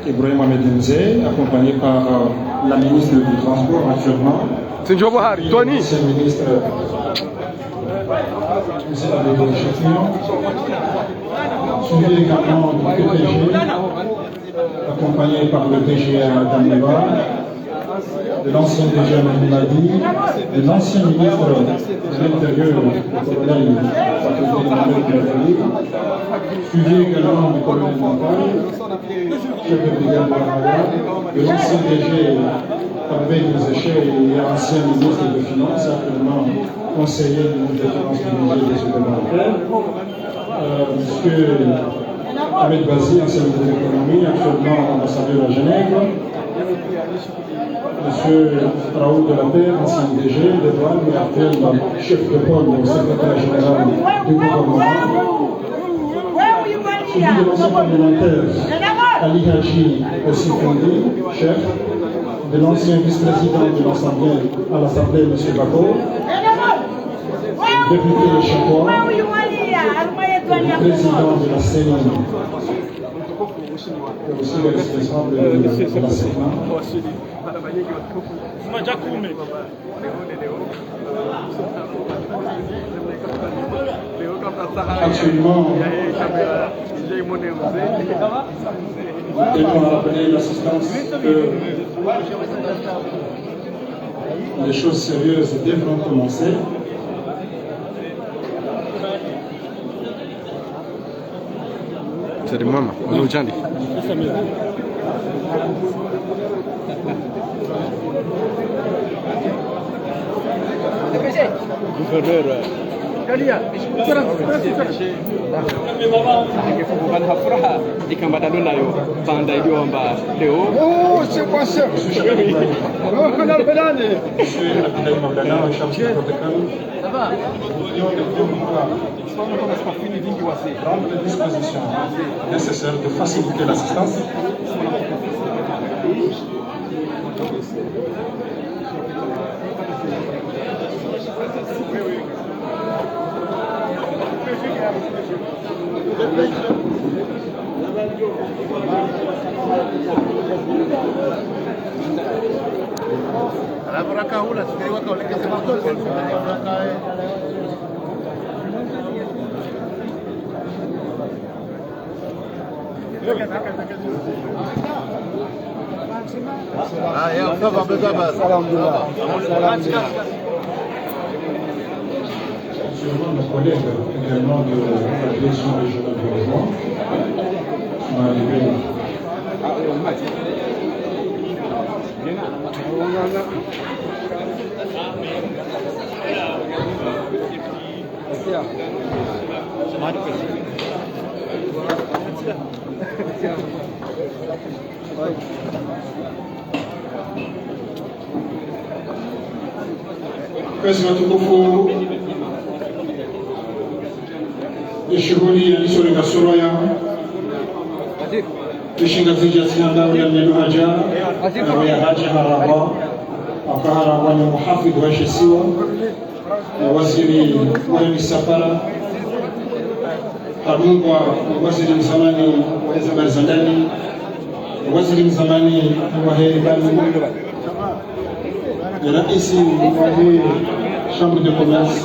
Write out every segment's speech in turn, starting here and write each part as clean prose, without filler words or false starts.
Ibrahim Ahmed Mzee, accompagné par la ministre du Transport actuellement. C'est Tony. L'ancien ministre Monsieur Abdel Chefion, suivi également du PDG, accompagné par le DGA Damiba, de l'ancien DG Madi, de l'ancien ministre de l'Intérieur, le colonel suivi également du colonel Montagne, chef de brigade de l'ancien DG Hervé Zéché et ancien ministre des Finances, actuellement conseiller du ministre des Finances du budget des supplémentaires. Monsieur Ahmed Bazi, ancien ministre de l'économie, actuellement ambassadeur à Genève. Monsieur Raoul Delapaire, ancien DG des douanes, mais actuellement chef de pôle au secrétaire général du gouvernement. Suivi de l'ancien parlementaire Ali Haji Ossifondi, chef. De l'ancien vice-président de l'Assemblée, M. Bako, député de Chapois, président de la CENI, et aussi le responsable de la CENI. Actuellement, et on a rappelé l'assistance que les choses sérieuses devront commencer. C'est de maman, on est Jandi. Gouverneur. C'est pas ça. Prendre les dispositions nécessaires de faciliter l'assistance. Sûrement nos collègues également de la direction régionale du logement sont arrivés. Kazi watukufu, ni shughuli ilisolenga soroya ishinga zijasianga ya neno haja ya haja haraba akaharaba ni muhafidh wa shesiwa waziri wa misafara Habungwa waziri mzamani wa zamani za ndani, waziri mzamani wa herbani, rais wa chambre de commerce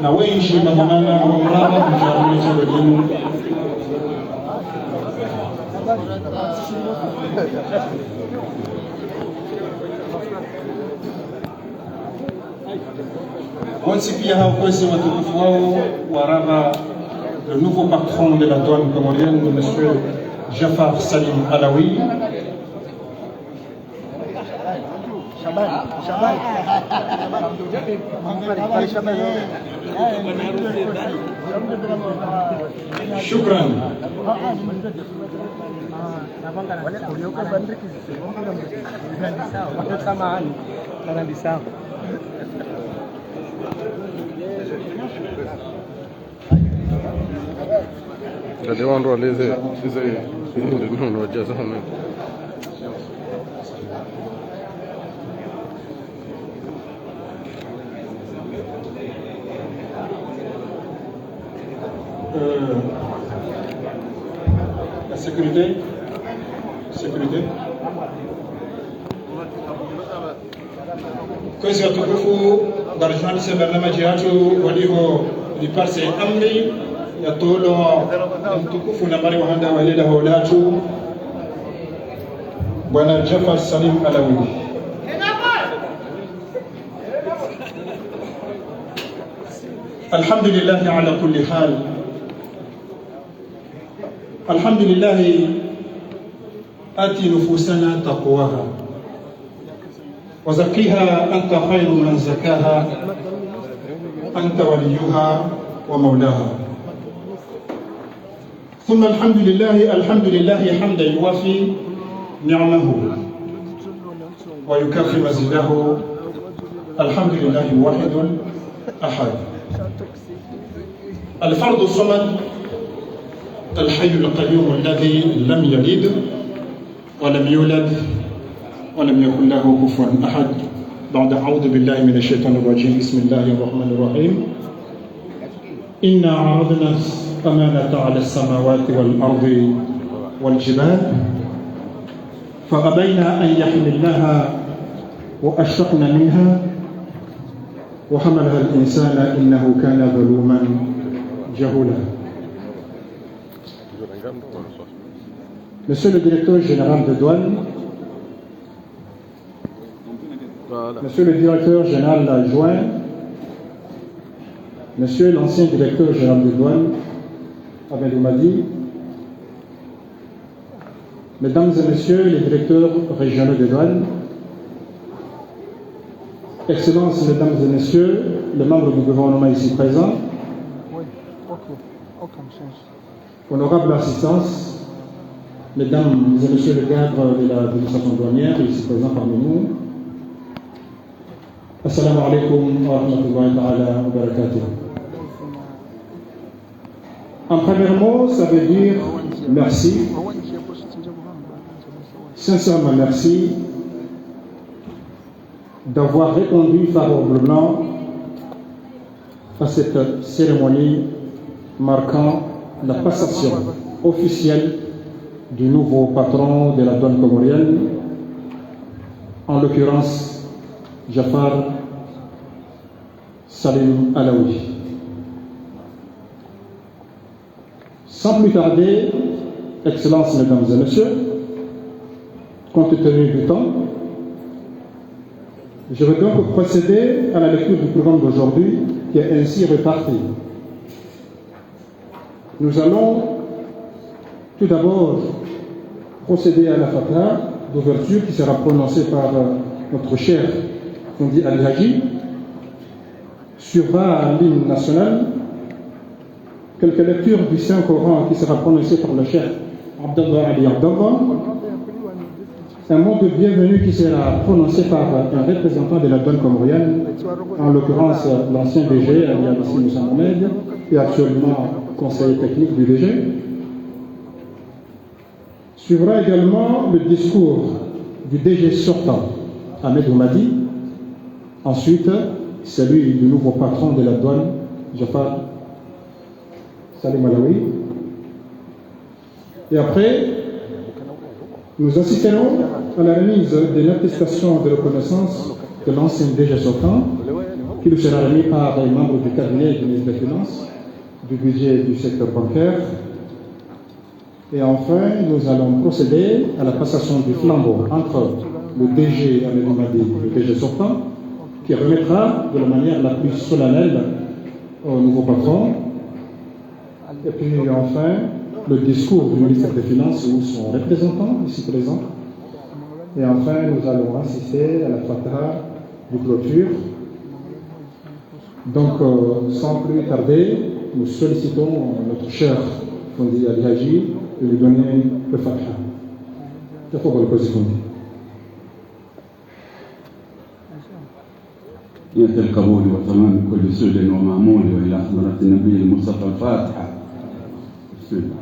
na wengi mamamana wa mraba mjaruni cha walimu. Wansi pia hawakwezi watukufu wao waraba le nouveau patron de la douane comorienne, M. Jafar Salim Alaoui. Shukran. They want to release it. No, just La sécurité. Sécurité. Kwezi watukufu darajani barnamaji yetu walio lipase amri ya tolo mtukufu na mari wahanda walida haulatu Bwana Jafar Salim Alawi. الحمد لله على كل حال. الحمد لله آتي نفوسنا تقواها وزكيها أنت خير من زكاها أنت وليها ومولاها. ثم الحمد لله حمدا يوافي نعمه ويكافئ مزيده. الحمد لله واحد أحد الفرد الصمد الحي القيوم الذي لم يلد ولم يولد ولم يكن له كفوا أحد. بعد أعوذ بالله من الشيطان الرجيم. بسم الله الرحمن الرحيم. إنا عرضنا الأمانة على السماوات والأرض والجبال فأبينا أن يحملنها وأشفقن منها وحملها الإنسان إنه كان ظلوما جهولا. Monsieur le directeur général de douane, Monsieur le directeur général adjoint, Monsieur l'ancien directeur général de douane, Ahmed Oumadi, Mesdames et Messieurs les directeurs régionaux de douane, Excellences, Mesdames et Messieurs les membres du gouvernement ici présents, honorable assistance, Mesdames et Messieurs les cadres de l'administration douanière ici présents parmi nous, Assalamu alaikum wa rahmatullahi wa barakatuh. En premier mot, ça veut dire merci, sincèrement merci d'avoir répondu favorablement à cette cérémonie marquant la passation officielle du nouveau patron de la douane comorienne, en l'occurrence Jafar Salim Alawi. Sans plus tarder, Excellences, Mesdames et Messieurs, compte tenu du temps, je vais donc procéder à la lecture du programme d'aujourd'hui qui est ainsi réparti. Nous allons tout d'abord procéder à la fatwa d'ouverture qui sera prononcée par notre cher Fondi Al-Haji, suivra l'hymne national, quelques lectures du Saint-Coran qui sera prononcée par le cher Abdallah Ali Abdallah, un mot de bienvenue qui sera prononcé par un représentant de la douane comorienne, en l'occurrence l'ancien DG, Ali Moussa Mohamed, et actuellement conseiller technique du DG. Suivra également le discours du DG sortant, Ahmed Oumadi. Ensuite, celui du nouveau patron de la douane, Jafar Salim Alawi. Et après, nous assisterons à la remise de l'attestation de reconnaissance de l'ancien DG sortant, qui lui sera remis par les membres du cabinet du ministre des Finances, du budget du secteur bancaire. Et enfin, nous allons procéder à la passation du flambeau entre le DG Ahmed Oumadi et le DG sortant, qui remettra de la manière la plus solennelle au nouveau patron. Et puis enfin, le discours du ministre des Finances ou son représentant ici présent. Et enfin, nous allons assister à la fatwa de clôture. Donc, sans plus tarder, nous sollicitons notre cher Fondi Al-Haji de lui donner le fatwa. تفضل الكوزي فندي. نية القبول وتمام كل سجن ومعمول وإلى حضرة النبي المصطفى الفاتحة. بسم الله.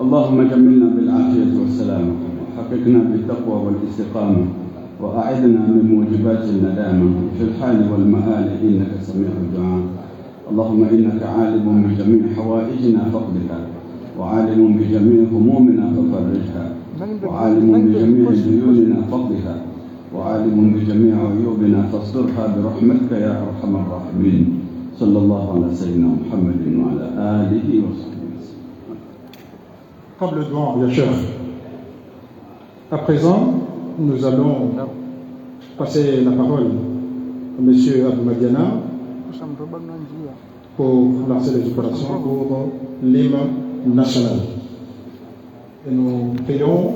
اللهم جملنا بالعافية والسلامة وحققنا بالتقوى والاستقامة وأعذنا من موجبات الندامة في الحال والمآل إنك سميع الدعاء. اللهم إنك عالم بجميع حوائجنا فاقضها، وعالم بجميع همومنا ففرجها، وعالم بجميع ديوننا فاقضها، وعالم بجميع عيوبنا فاسترها برحمتك يا أرحم الراحمين. صلى الله على سيدنا محمد وعلى آله وصحبه وسلم. Comme le doigt, bien sûr. À présent, nous allons passer la parole à M. Abou Madiana pour lancer les opérations pour l'hymne national. Et nous prions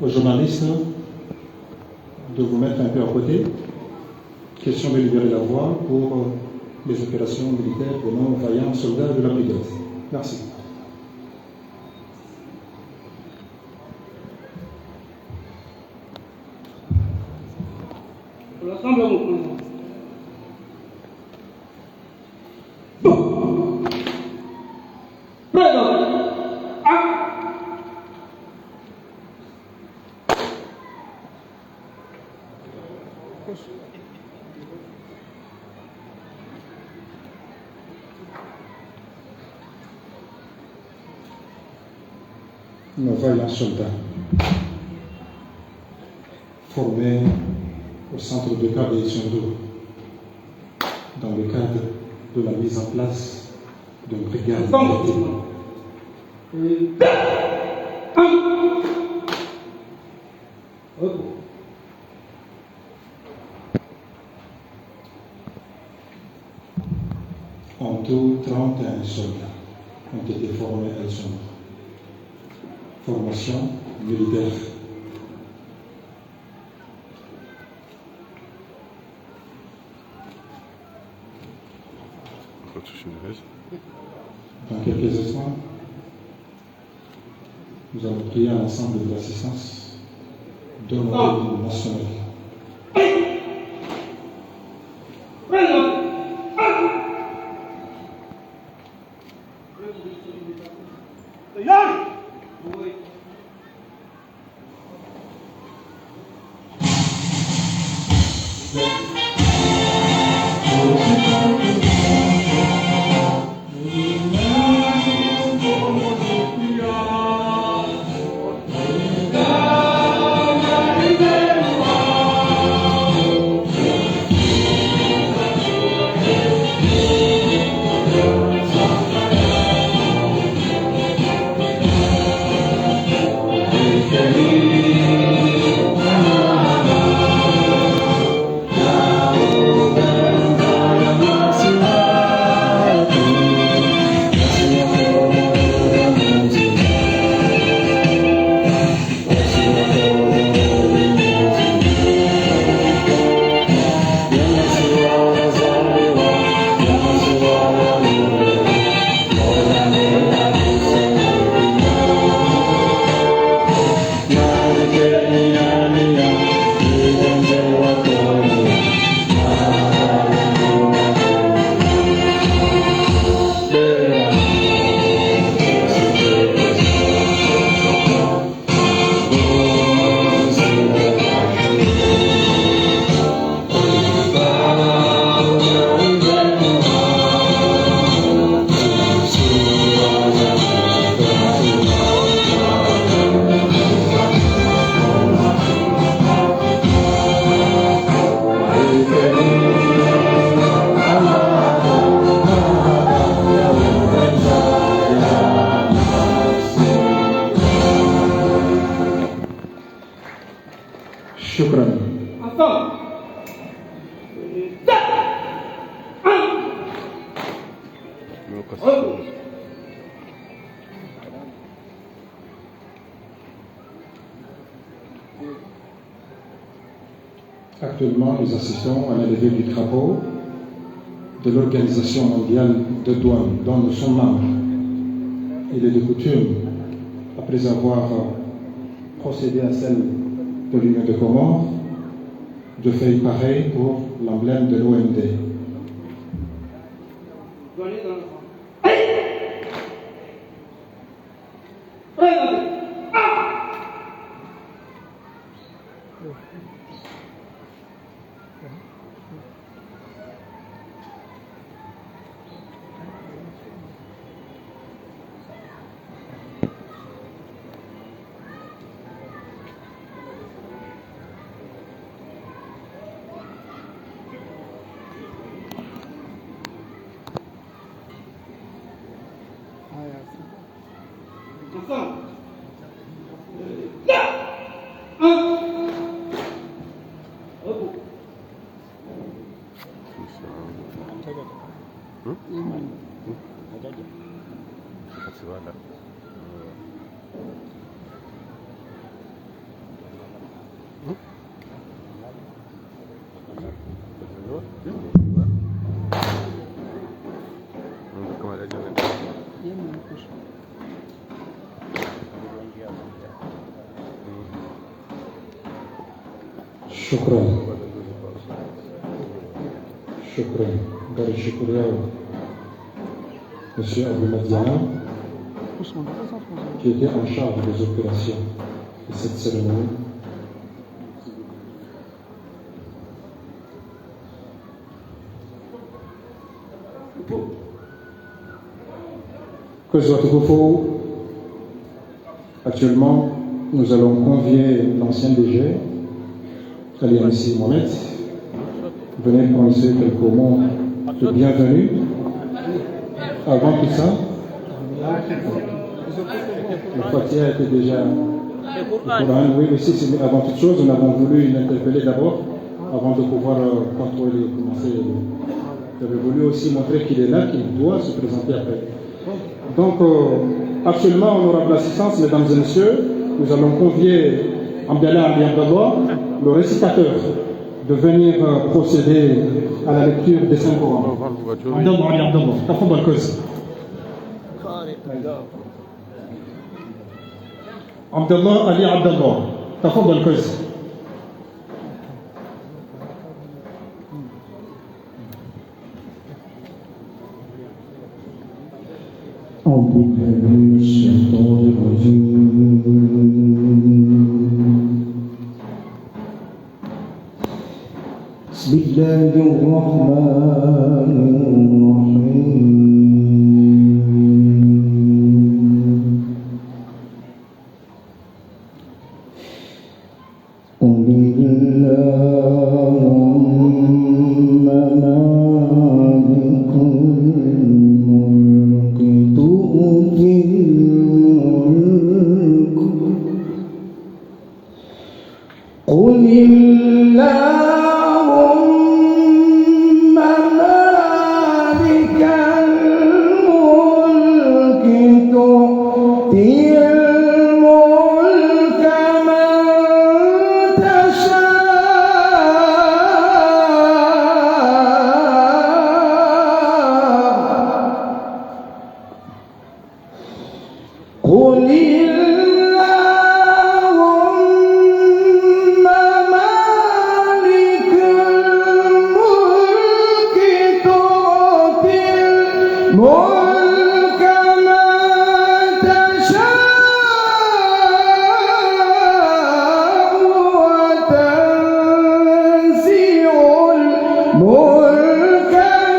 aux journalistes de vous mettre un peu à côté. Question de libérer la voie pour les opérations militaires de nos vaillants soldats de la brigade. Merci. Nos vaillants soldats formés au centre de garde de Siondo dans le cadre de la mise en place de brigade en tout 31 soldats ont été formés à Siondo. Formation militaire. Dans quelques instants, nous allons prier à l'ensemble de l'assistance de l'Ordre national. Actuellement, nous assistons à la levée du drapeau de l'Organisation mondiale de douane dont nous sommes membres. Il est de coutume, après avoir procédé à celle de l'Union de Comores, de faire pareil pour l'emblème de l'OMD. شكرا شكرا دار الشكريا Monsieur Abdoumadiana, qui était en charge des opérations de cette cérémonie. Actuellement, nous allons convier l'ancien DG, Ali Amissi Mohamed, venez prononcer quelques mots de bienvenue. Avant tout ça, le Fatiha était déjà le Coran. Oui, mais si, avant toute chose, nous avons voulu l'interpeller d'abord, avant de pouvoir contrôler, commencer. J'avais voulu aussi montrer qu'il est là, qu'il doit se présenter après. Donc, actuellement, honorable assistance, mesdames et messieurs, nous allons convier Abdallah Abdallah, le récitateur, de venir procéder à la lecture des Saint Coran. Abdallah Ali Abdallah, تفضل كرسي. Abdallah Ali Abdallah, تفضل كرسي. أعوذ بالله من الشيطان الرجيم بسم الله الرحمن الرحيم قل اللهم مالك الملك تؤتي الملك قل اللهم مالك الملك تؤتي الملك من تشاء قل اللهم مالك الملك تؤتي الملك من تشاء وتنزع الملك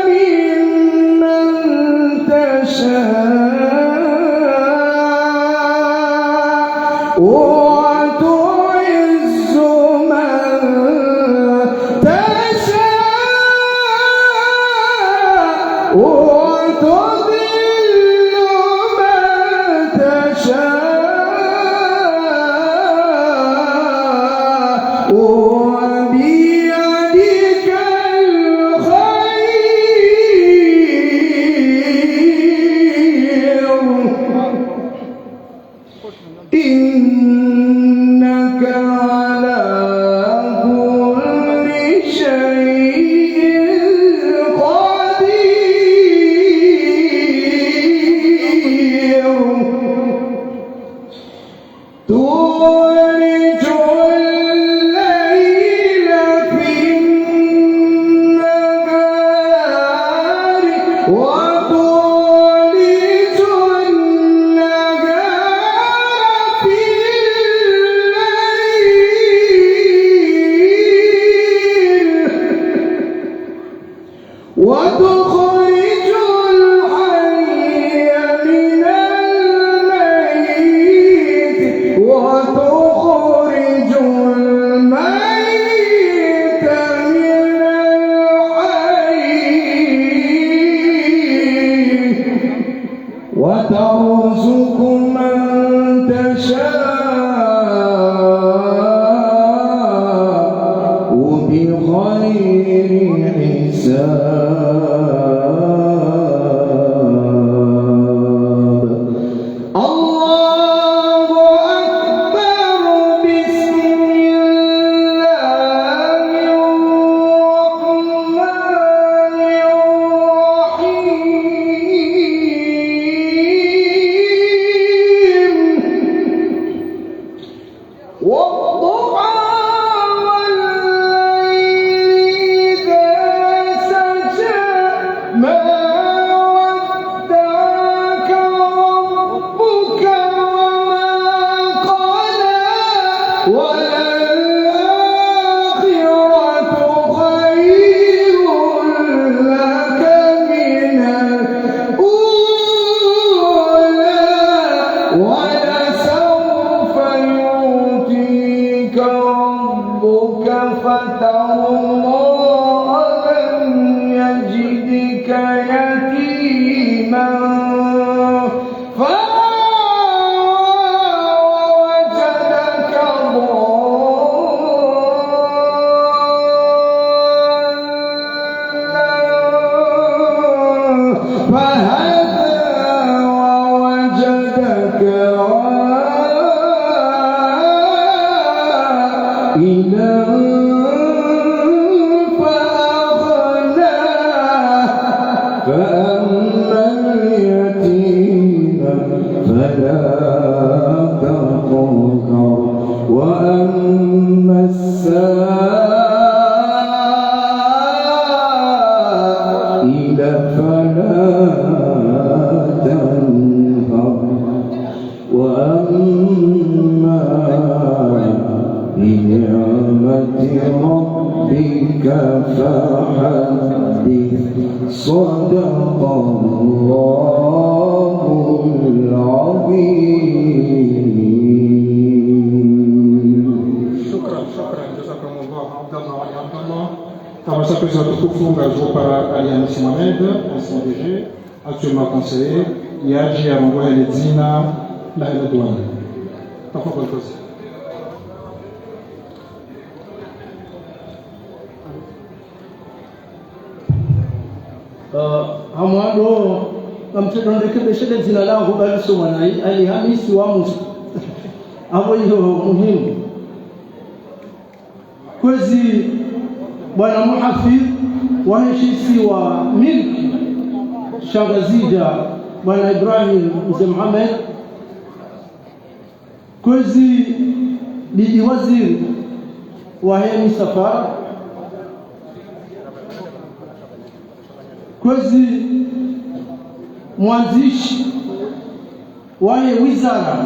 ممن تشاء وتعز من تشاء وتذل من تشاء وبيدك الخير إنك على كل شيء قدير تولج الليل في النهار وتولج النهار في الليل وتخرج الحي من الميت وتخرج الميت من الحي وترزق من تشاء بغير حساب actuellement conseiller, Yaji Arongo Eledina, la douane. Hamwado kamtendekebeshe jina langu bali soma Alhamisi wa Musa hapo hiyo muhimu kwezi bwana muhafidh wa heshisi wa milki Shangazija bwana Ibrahim mzee Muhammad kwezi bibi waziri wa hemi safari kwezi mwanzishi wa wizara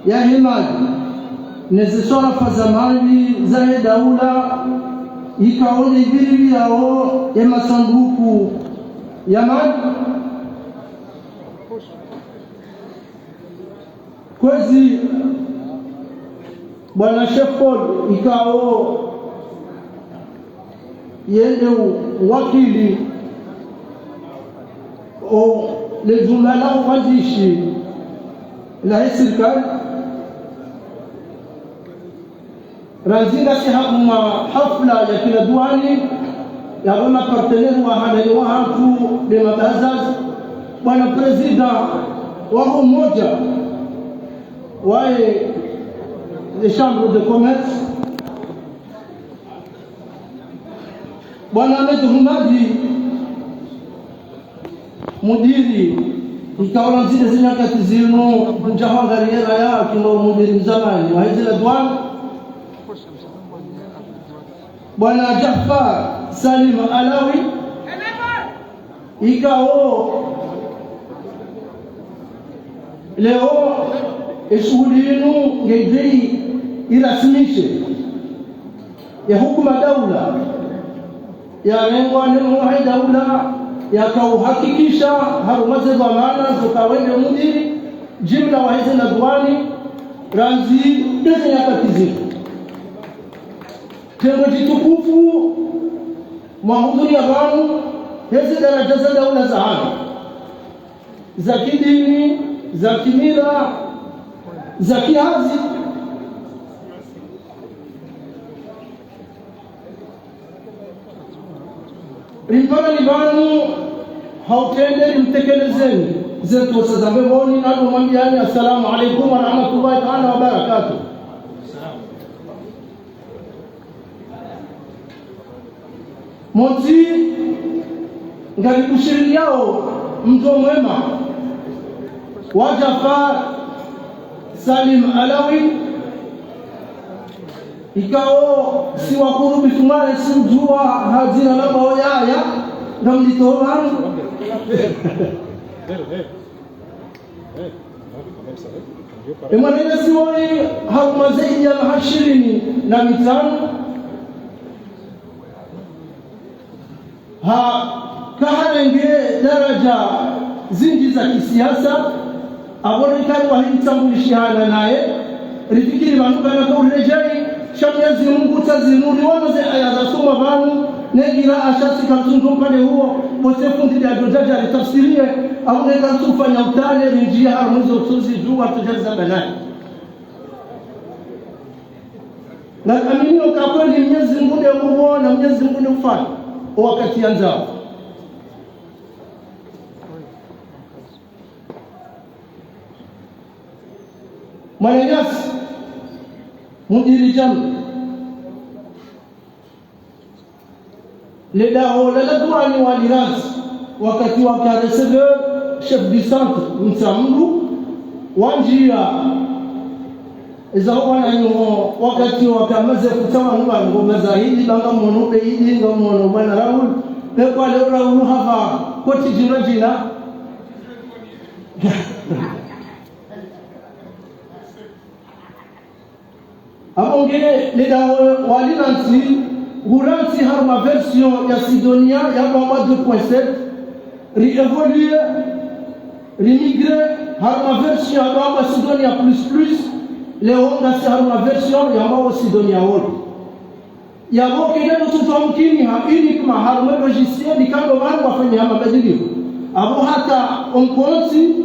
ya himani neziswarafa za mali za daula ikaone ibiri yao ya masanduku ya mali kwezi bwana Sheffield ikao yende wakili o lejumla lao wazishi la serikali ranzinga sehemu hafla ya kila duani ya wema parteneri wa halali wa hatu de mabazaz bwana president wa mmoja wae les chambres de commerce bwana Ahmed Humadi mudiri ikawa zile nyakati zino mjahangariera ya kino mudiri mzamani wa hizi ladwan bwana Jafar Salim Alawi ikao leo shughuli yenu ngejei irasmishe ya hukuma daula ya lengwa neno wa daula yakauhakikisha harumaze za maana zikawende mudiri jimla wa hizi ladwani ranzi hizi nyakati zino tengo jitukufu mahudhuri ya wanu hizi daraja za daula za hana za kidini za kimila za kihazi rimpana ni banu hautende rimtekelezeni zetu wasazambeboni nalo mwambiani assalamu alaikum wa rahmatullahi ta'ala wa barakatuh. Moti ngalikushiri yao mto mwema wa Jafar Salim Alawi ikao si wakuru bitumare si ujua hazina na maoyaya ngamlitoa Emanene siwai harumazeji ya 25 kaharenge daraja zingi za kisiasa aborekani wahimtambulishana naye rifikiri bantu kana kaulejai shamyazi Mungu tazimuri wanoze aya za soma banu negira ashasi kamtungo pale huo wote fundi ya dojaja alitafsirie au nenda kufanya utale rinjia harumuzo utuzi juu watujaza banani na aminio kwa kweli Mwenyezi Mungu ndiye Mungu na Mwenyezi Mungu ndiye ufanye wakati anzao Mwananyasi mudiri jamu ledao laladwani waliranzi wakati wakareseve chef du centre mtamru wanjia izao wananyuho wakati wakamaze kutawa ngo mazahidi banga mwono beidi ngo mwono bwana Raul pekwa leo Raul hava koti jina abongere ledao waliranzi Gouranti harma version ya Sidonia ya Bamba 2.7 réévoluer remigrer harma version ya Bamba Sidonia plus Leonda si harma version ya Bamba Sidonia wote ya boke ndio tutamkini haini kama harma logiciel kando wao wafanya mabadiliko abo hata onkonti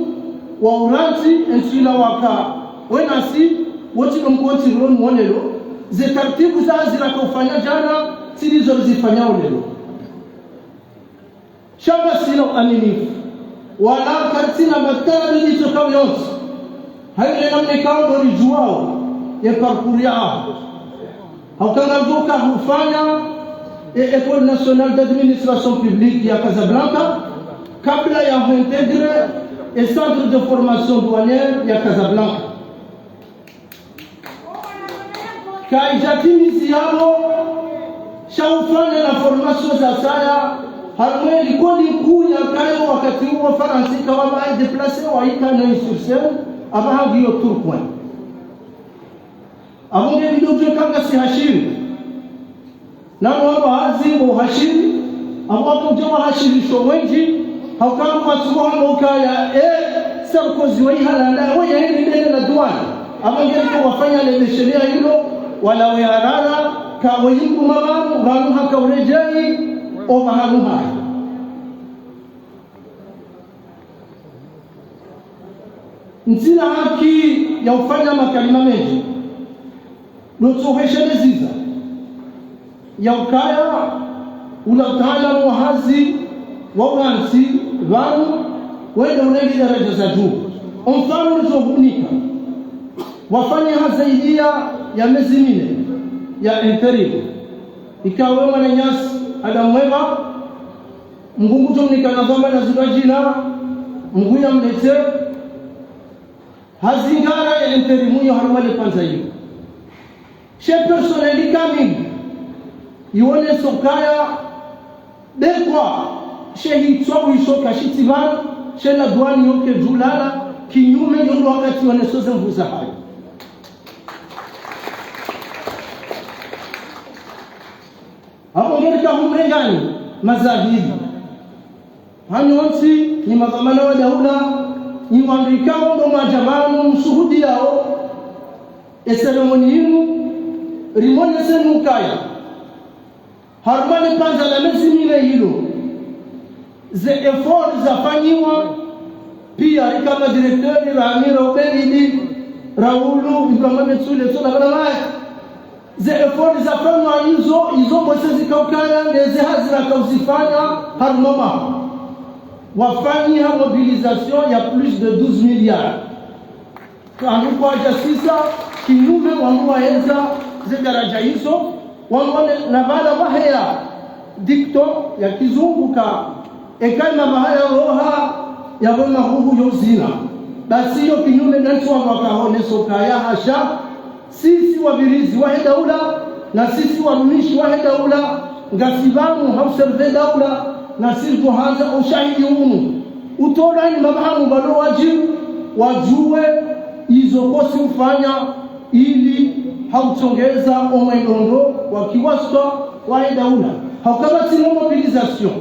wa uranti ensila waka wenasi wote onkonti ron monelo ze taratibu za zinakofanya jana zilizozifanya leo shamba silo aminifu wala katina bakari litokao yote hayo namna kaondo lijuao ya parcours yao hautangazuka hufanya École nationale d'administration publique ya Casablanca kabla ya kuintegre et centre de formation douanière ya Casablanca kaijatimizi yao shaufanya na formation za saya harmoni kodi kuu ya Cairo wakati huo Faransa kama baadhi deplacer waika na insursen abaha hiyo Turkmen abonge bidoje kanga si hashiri na wao hazi wa hashiri abapo jamaa hashiri showenji haukama kwa sumo ukaya Sarkozy wa halanda wa yeye ndele na duani abonge wafanya ile sheria hilo wala weharara ka wayingu mamamu ranuha ka urejei o mahanuha nzina haki ya ufanya makalima mengi nutuheshele ziza ya ukaya ula utaalamu wahazi wa uransi vanu wende unegi daraja za juu mfano ulizohunika wafanya hazaidia ya miezi 4 ya interim ikawe Mwananyasi adamwema mgungu tumnikana kwamba na zibajina mguya mlete hazingara ya interim hiyo harumale kwanza hiyo chez personnel kamili ione sokaya dekwa shehi tsawi soka shitivan chez la douane yoke julala kinyume ndio wakati wanasoza mvuza hayo hapo ngerika humrengani mazahidi hanyonsi ni madhamana wa daula ni mwandikao ndo majamanu msuhudi yao eseremoni yinu rimone senu kaya harmani kwanza la mezi mine hilo ze effort zafanyiwa pia kama direktori Ramiro Benidi Raulu Ibrahim Tsule tuna bana ze effort zafanywa hizo bose zikaukaya ndeze hazina kauzifanya harumoma wafanyia mobilisation ya plus de 12 milliards kwa sisa kinyume wanuwaenza ze daraja hizo wangone na bala wahea dikto ya kizunguka ekaima mahaya roha ya wema huhu yozina basi hiyo kinyume nantu wakahone sokaya hasha sisi wabirizi wahe daula na sisi warumishi wahe daula ngasibamu hauserve daula na sisi tuhanza ushahidi hunu utola ni mabahamu balo wajibu wajue hizo kosi ufanya ili hautongeza omwendondo wa kiwasta wahe daula haukama sino mobilisation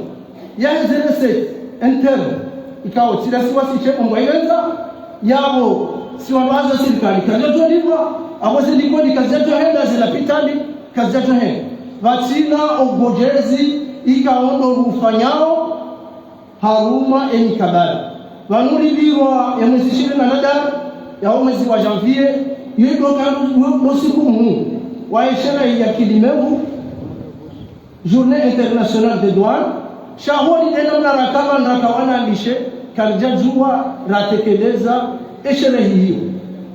ya zerese interne ikawa silasiwasi chepo mbwayenza yabo siwabaza serikali kajato libwa abo zilikuwa ni kazi yetu henda zinapitali kazi yetu henda vatina ogojezi ikaondo rufanyao haruma enikabala vanuri birwa ya mwezi 28 ya mwezi wa janvier yido kanu siku mu wa ishara ya kilimevu journée internationale des douanes shahoni tena mnarakaba nrakawana lishe karjajua ratekeleza sherehe hiyo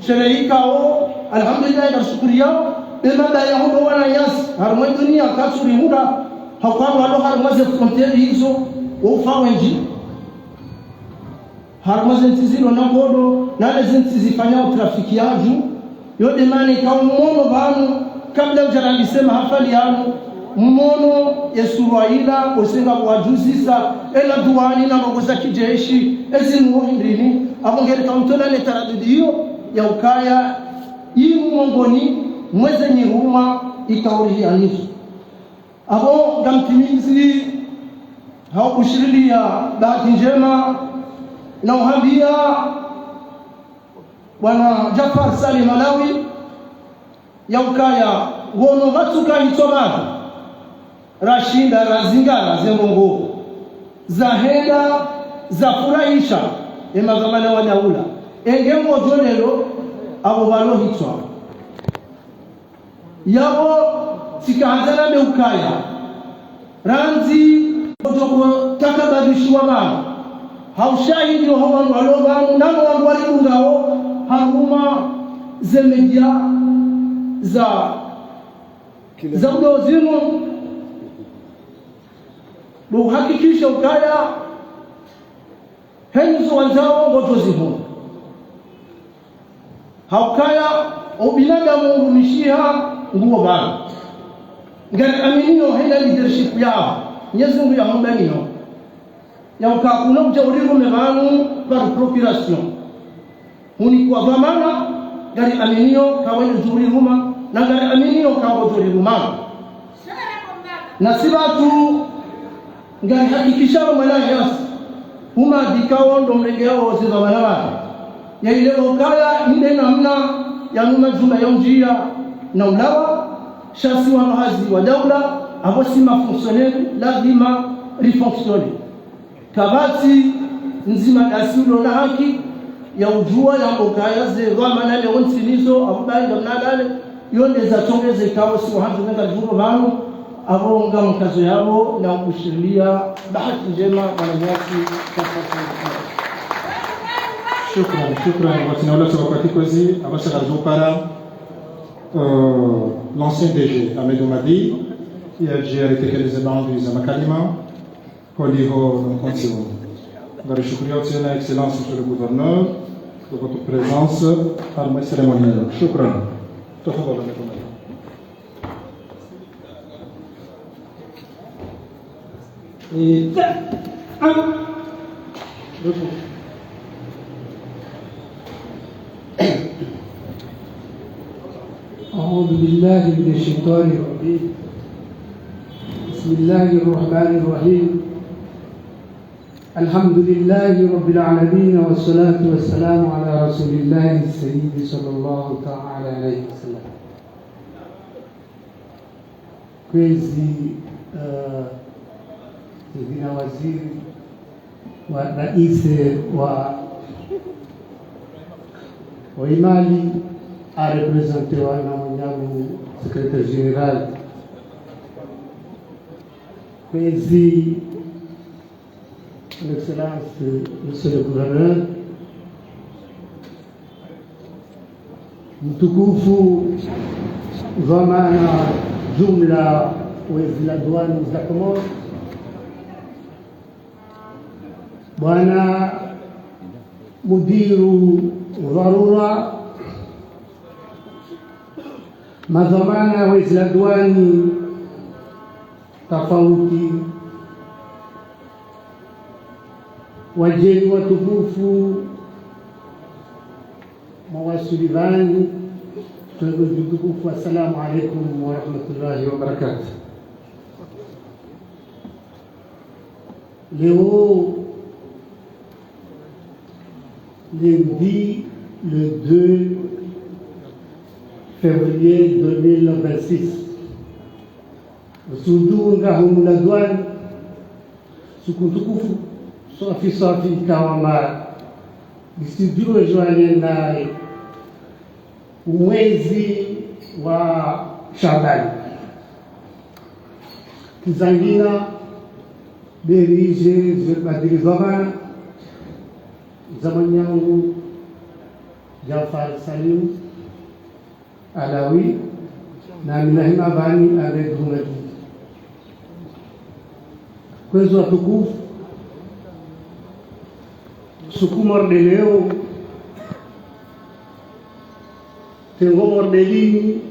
sherehe kao alhamdulillah na shukuri yao bemada ya huko wana yasi harma dunia kasuri muda hakwa walo harma ze frontiere hizo ufa wengi harma zentizilo na bodo na zentizifanya trafiki yaju yote mani kao mmono banu kabla ujaralisema hafali yanu mmono yesuruaila osenga wajuzisa ela duani na rogoza kijeshi ezinu hindrini abongere kauntola ne taradidio ya ukaya hii mongoni mweze nyiruma ikauri anifu abo gamtimizi haukushirilia bahati njema na uhabia bwana Jafar Salim Malawi ya ukaya wono vatsuka hitobado rashinda razingara zengongo zahenda za furahisha emagamana wa daula engemo jolelo abo balo hitwa yabo tikahanzana meukaya ranzi kutoko takabadishwa mama haushahidi hawa walobanu namo walibungao haruma zemedia za udozino buhakikisha ukaya henzo wanzao ngotoziho haukaya ubinadamu urumishia nguo bana ngari aminio henda leadership yao Mwenyezi Mungu yaombanio ya ukakuna ujauriru mebanu par procuration huni kwa dhamana ngari aminio kawene juriruma na ngari aminio kawo juriruma na sibatu ngari hakikisha mwana yasi huma dikawo ndo mlegeo ziza wanawake ya ile okaya inde namna ya numa juma ya njia na ulawa shasi wa mahazi wa daula abosima fonctionnaire lazima rifonctionne kabati nzima dasulo na haki ya ujua ya okaya ze rama nale ontinizo abubai ngamnadale yonde za tongeze ikawo si wahantu nanga juro bano abonga mkazo yabo na kushiria bahati njema wananyasi shukran watinaola tawakatikozi abashaka zopara l'ancien DG Ahmed Oumadi qui a été bandu za makalima holiho nkonsiwo ngari shukriya tena excellence monsieur le gouverneur de votre présence à la cérémonielle shukran tafadhali Ahmed أعوذ بالله من الشيطان الرجيم بسم الله الرحمن الرحيم الحمد لله رب العالمين والصلاة والسلام على رسول الله السيد صلى الله تعالى عليه وسلم كويزي سيدنا وزير ورئيس وإمالي à représenter le secrétaire général, Président, L'excellence, Monsieur le Gouverneur, mtukufu dhamana jumla wezi la Diwani za Komoro, Bwana mudiru dharura, madhamana wezi la Diwani tofauti, wageni watukufu, mawasilivani tukufu, assalamu alaikum wa rahmatullahi wa barakatuh. Léo, lundi le 2 février 2026, usudunga humula Diwani sukutukufu safi kawamba distribuo joane na mwezi wa Shabani kizangina berije zibadili zamana zaman yangu Jafar Salim Alawi na minahima bani aredhumati kwezi watukufu suku mordeleo tengo mordelini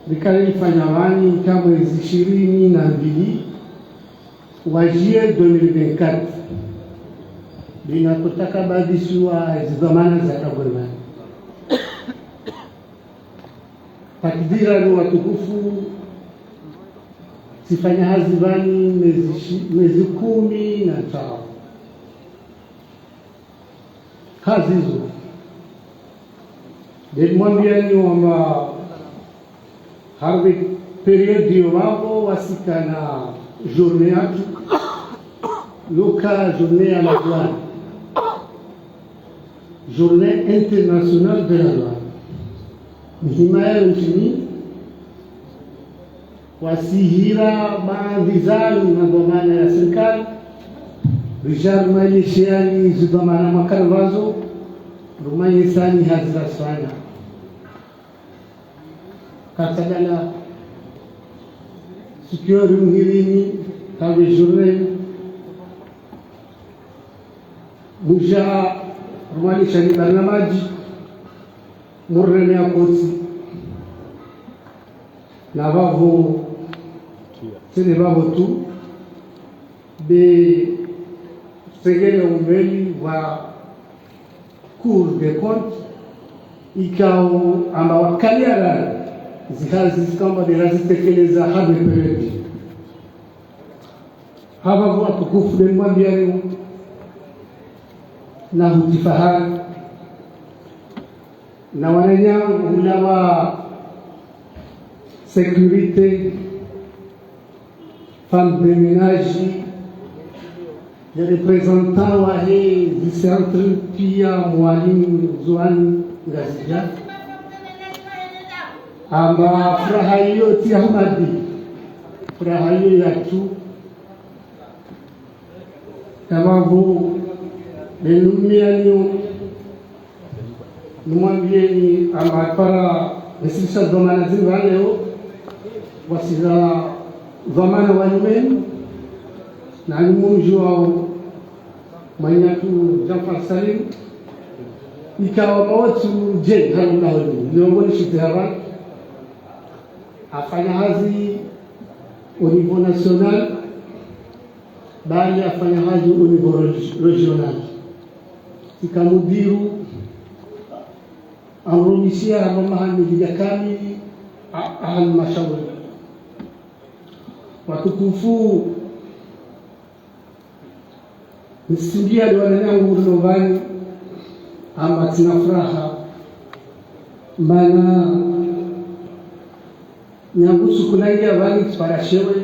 likalifanya wani kama mwezi 22 wa juillet 2024 linakotaka badishiwa zamana za Kagwema. Takdira ni watukufu sifanya hazivani mwezi 15 kazi hizo nilimwambia ni kwamba harbi periodi wao wasikana journée yatu loka journée ya la douane, journée internationale de la douane, mhimaya nchini wasihira baadhi zao na dhamana ya serikali rijal malaysiani zidhamana makarvazo rumani sani hazira sana katagala sikiori muhirini kawe journée muja rumani shani barnamaji murrene ya koti na bavo tene bavo tu de segele umbeli wa Cour des comptes ikao amba wakaliara zihazi kama dinazitekeleza hadi periodi hapa kwa tukufu ni mwambiano na hujifahari na wananyangu na wa sécurité, femmes de ménage, les représentants du centre Pia Mwalimu Zuani Ngazija, ama furaha hiyo tia humadi, furaha hiyo ya tu sababu nilumiani nimwambieni ama para nisisha dhamana zima leo wasila dhamana wanyumeni na alimunju wao manyatu Jafar Salim ikawa mawatu je haluna hali niongoni shitihara afanya hazi au niveau national bali afanya hazi au niveau regional ikamudiru arumishia mamahani ya kamili halmashauri watukufu nisindia wananyangu nyumbani ama tuna furaha maana nyangusu kunaingia bali parashewe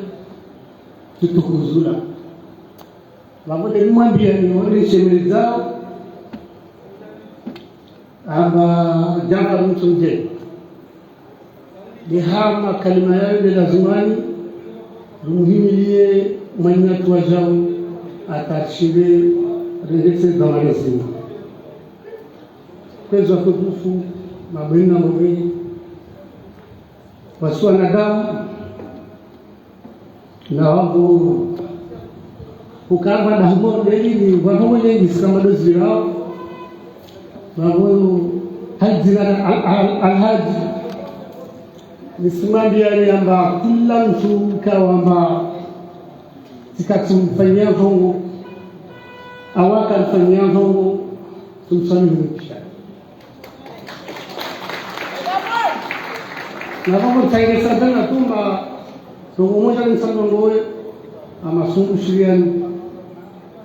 tutukuzula wabode nimwambia ni wale shemeli zao aba janga mtunje lihama kalima yao ile lazimani muhimilie mwenyatu wa jao atachile rehetse dawaresima kwezo kutufu mabweni na mabweni wasi wanadamu na wangu kukaba na humo ni wangu wengi kama dozi yao wangu haji alhaji nisimambi yale amba kila mtu kawamba tikatumfanyia vongo awaka mfanyia vongo tumsalimisha na wangu tayari sana tuma umoja ni sanongoe ama sungu shiriani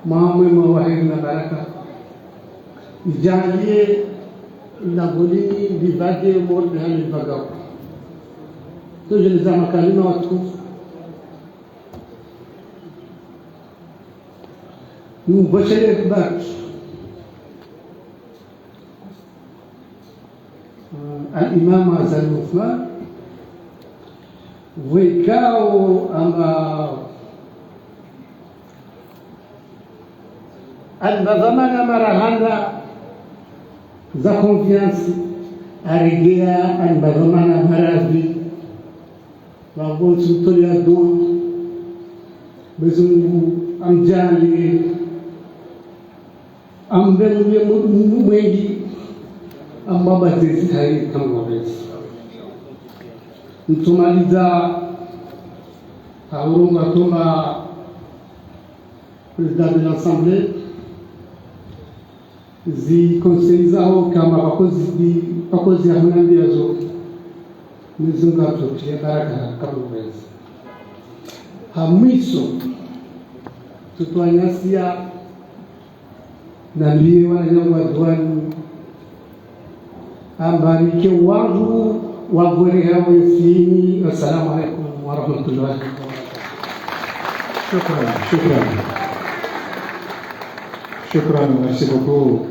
mwema wa heri na baraka ijalie na golini vivage morde hali vagao tujeleza makalima watukufu mbashele kubaki al-Imam Azali Uthman vikao ama albadhamana marahanda za konfiansi aregea albadhamana maradhi wagonsu tolia dua bezungu amjali ambeluye mwengi ambabatezi hai kangwabezi mtumaliza haurunga tuma président de l'Assemblée zikonseizaho kama bakozi ahunambiazo nizunga tutia baraka kangwabezi hamwiso tutwanyasia na ndiye wananyangwa duani ambarike wangu wagore hawe sini. Assalamu alaikum wa rahmatullahi wa barakatuh. Shukran, merci beaucoup,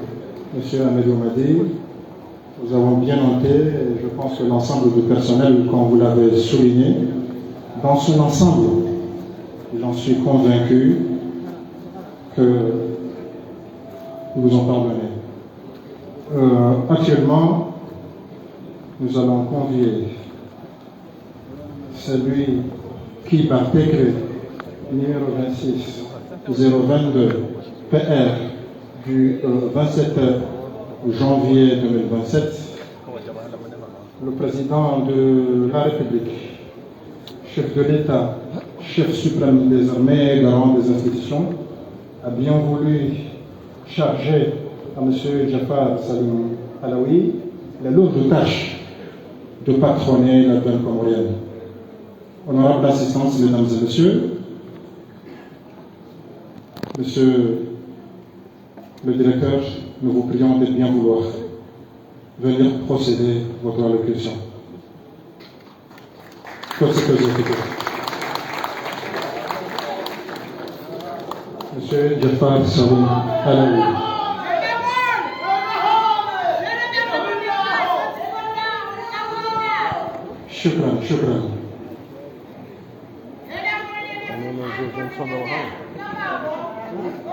Monsieur Amadou Madi. Nous avons bien noté, je pense que l'ensemble du personnel, comme vous l'avez souligné, dans son ensemble, j'en suis convaincu que nous vous en pardonnez. Actuellement, nous allons convier celui qui, par décret numéro 26 022 PR du 27 janvier 2027, le président de la République, chef de l'État, chef suprême des armées, garant des institutions, a bien voulu charger à M. Jafar Salim Alaoui la lourde tâche de patronner la douane comorienne. Honorable assistance, mesdames et messieurs, Monsieur le directeur, nous vous prions de bien vouloir venir procéder à votre allocution. Monsieur Jafar Salim Alaoui. Shukran.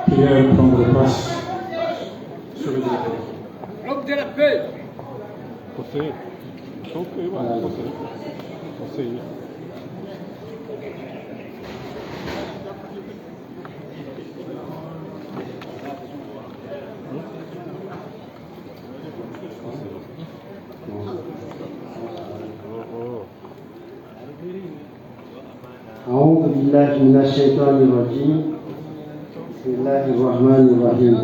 Prière prendre place sur le directeur. أعوذ بالله من الشيطان الرجيم بسم الله الرحمن الرحيم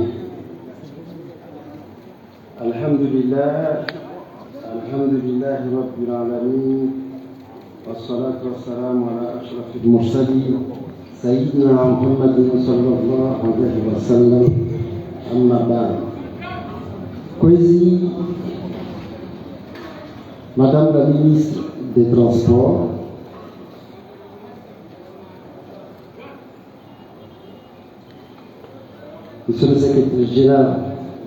الحمد لله رب العالمين والصلاة والسلام على أشرف المرسلين سيدنا محمد صلى الله عليه وسلم أما بعد Poésie, Madame la ministre des Transports, Monsieur le secrétaire général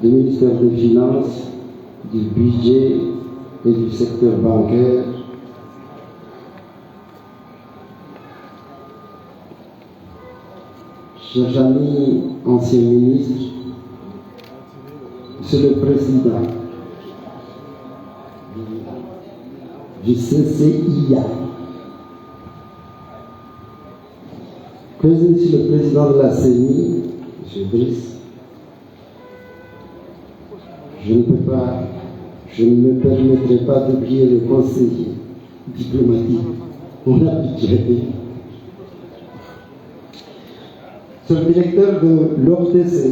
du ministère des Finances, du budget et du secteur bancaire, chers amis anciens ministres, Monsieur le Président du CCIA, Monsieur le Président de la CENI, M. Brice, je ne me permettrai pas d'oublier le conseiller diplomatique, mon habitué, Monsieur le directeur de l'ORTC,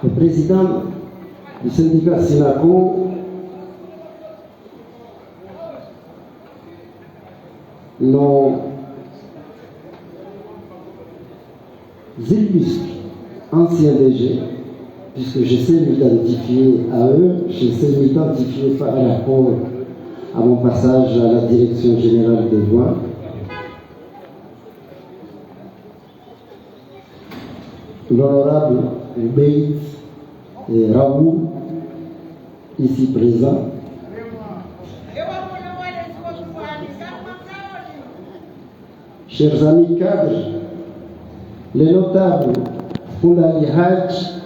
le président du syndicat SINACO, nos illustres anciens DG, puisque je sais m'identifier à eux, je sais m'identifier par rapport à mon passage à la Direction générale des douanes. L'honorable Beit et Raoul, ici présent. Chers amis cadres, les notables Foulali Haj,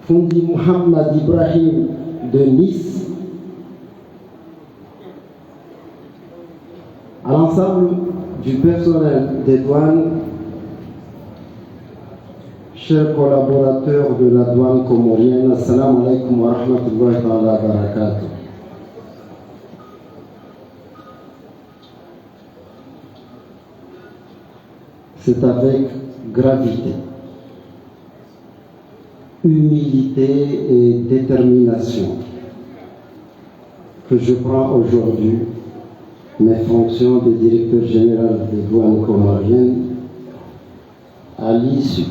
Fundi Mohamed Ibrahim de Nice, à l'ensemble du personnel des douanes, chers collaborateurs de la douane comorienne, assalamu alaikum wa rahmatullahi wa barakatuh. C'est avec gravité, humilité et détermination que je prends aujourd'hui mes fonctions de directeur général des douanes comoriennes à l'issue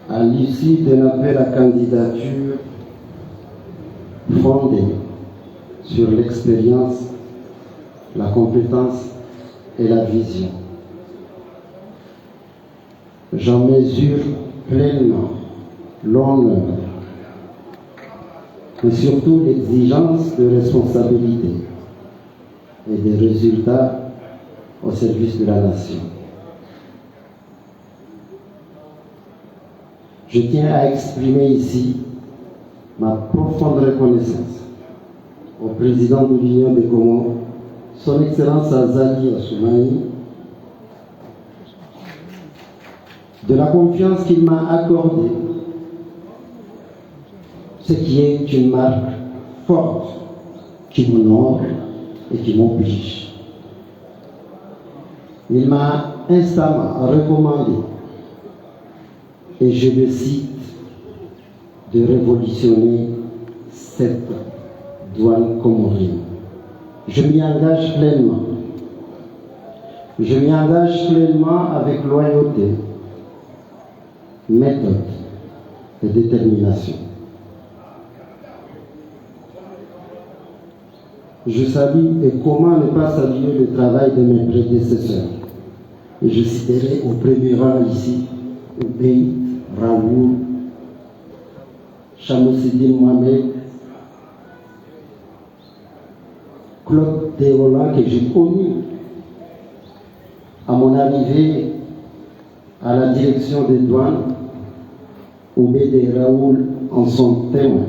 d'un appel à candidature fondé sur l'expérience, la compétence et la vision. J'en mesure pleinement l'honneur, mais surtout l'exigence de responsabilité et des résultats au service de la nation. Je tiens à exprimer ici ma profonde reconnaissance au président de l'Union des Comores, son Excellence Azali Assoumani, de la confiance qu'il m'a accordée, ce qui est une marque forte qui m'honore et qui m'oblige. Il m'a instamment recommandé, et je le cite, de révolutionner cette douane comorienne. Je m'y engage pleinement. Je m'y engage pleinement avec loyauté, méthode et détermination. Je salue, et comment ne pas saluer le travail de mes prédécesseurs. Et je citerai au premier rang ici Oubey, Raoul, Chamousidine Mohamed, Claude Théola, que j'ai connu à mon arrivée à la direction des douanes, Oubey et Raoul en sont témoins.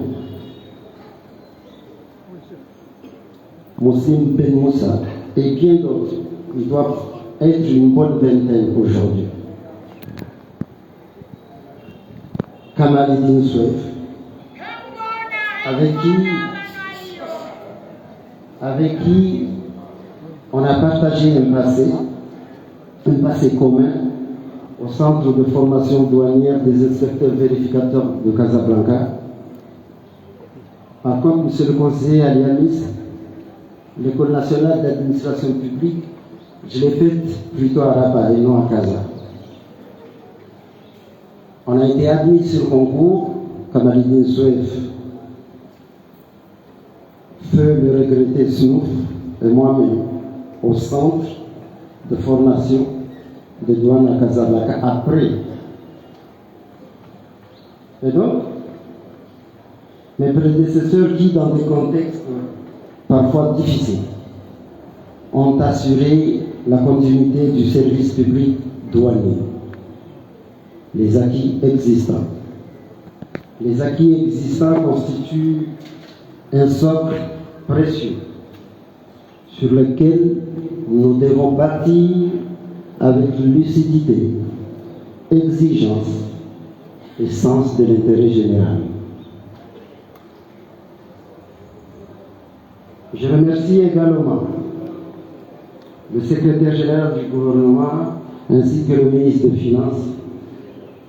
Moussim Ben Moussa et bien d'autres, ils doivent être une bonne vingtaine aujourd'hui. Kamaledine Souef, avec qui on a partagé un passé commun au centre de formation douanière des inspecteurs vérificateurs de Casablanca. Par contre, monsieur le conseiller Alianis, l'école nationale d'administration publique, je l'ai faite plutôt à Rabat et non à Casa. On a été admis sur concours, Kamaledine Souef, feu le regretté Snouf et moi-même au centre de formation de douane à Casablanca après. Et donc, mes prédécesseurs qui, dans des contextes parfois difficiles, ont assuré la continuité du service public douanier. Les acquis existants. Les acquis existants constituent un socle précieux sur lequel nous devons bâtir avec lucidité, exigence et sens de l'intérêt général. Je remercie également le secrétaire général du gouvernement ainsi que le ministre des Finances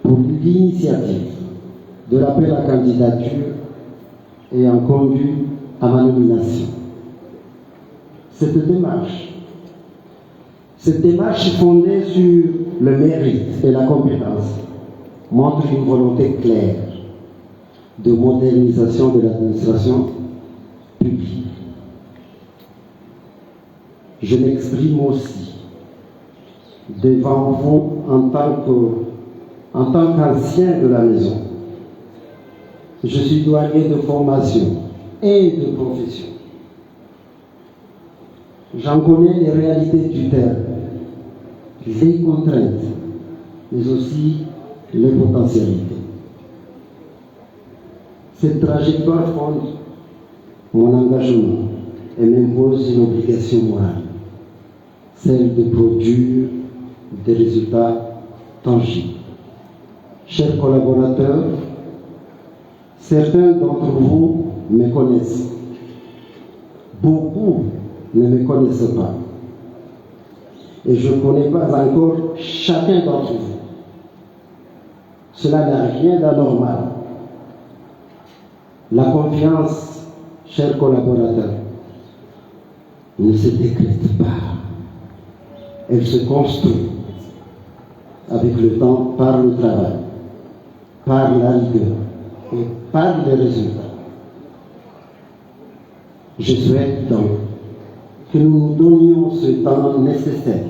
pour l'initiative de l'appel à candidature ayant conduit à ma nomination. Cette démarche fondée sur le mérite et la compétence montre une volonté claire de modernisation de l'administration publique. Je m'exprime aussi devant vous en tant qu'ancien de la maison. Je suis douanier de formation et de profession. J'en connais les réalités du terrain, les contraintes, mais aussi les potentialités. Cette trajectoire fonde mon engagement et m'impose une obligation morale, celle de produire des résultats tangibles. Chers collaborateurs, certains d'entre vous me connaissent. Beaucoup ne me connaissent pas. Et je ne connais pas encore chacun d'entre vous. Cela n'a rien d'anormal. La confiance, chers collaborateurs, ne se décrète pas. Elle se construit avec le temps par le travail, par la rigueur et par les résultats. Je souhaite donc que nous nous donnions ce temps nécessaire